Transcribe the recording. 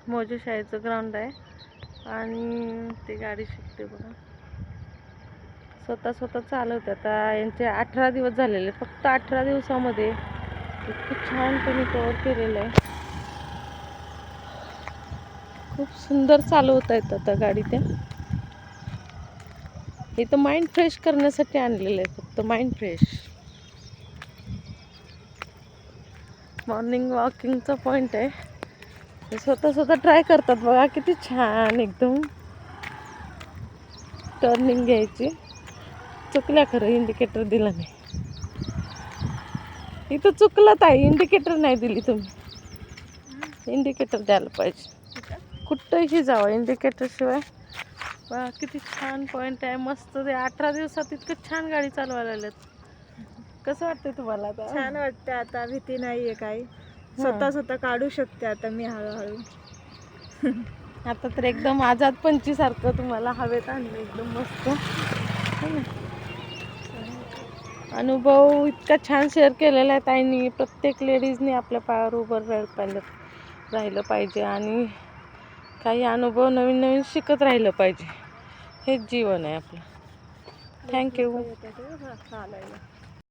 मोजे शाळेचं ग्राउंड आहे आणि ती गाडी शिकते बघा. स्वतः चालवते. आता यांचे 18 दिवस झालेले, फक्त 18 दिवसामध्ये इतकं छान त्यांनी कव्हर केलेलं आहे. खूप सुंदर चालवता येतं आता गाडी. त्या इथं माइंड फ्रेश करण्यासाठी आणलेलं आहे, फक्त माइंड फ्रेश. मॉर्निंग वॉकिंगचा पॉइंट आहे. स्वतः ट्राय करतात बघा, किती छान एकदम. टर्निंग घ्यायची. चुकल्या खरं, इंडिकेटर दिला नाही. इथं चुकलं ताई, इंडिकेटर नाही दिली तुम्ही. इंडिकेटर द्यायला पाहिजे. कुठंही जावं इंडिकेटर शिवाय. बघा किती छान पॉइंट आहे, मस्त. ते 18 दिवसात इतकं छान गाडी चालवायला लागल्यात. कसं वाटतंय तुम्हाला आता? छान वाटतं. आता भीती नाहीये काही. स्वतः काढू शकते आता मी हळूहळू. आता तर एकदम आझाद पंची सारखं तुम्हाला हवेत आणलं, एकदम मस्त. अनुभव इतका छान शेअर केलेला आहे ताईंनी. प्रत्येक लेडीजने आपल्या पायावर उभं राहिलं पाहिजे आणि काही अनुभव नवीन शिकत राहिलं पाहिजे. हेच जीवन आहे आपलं. थँक्यू.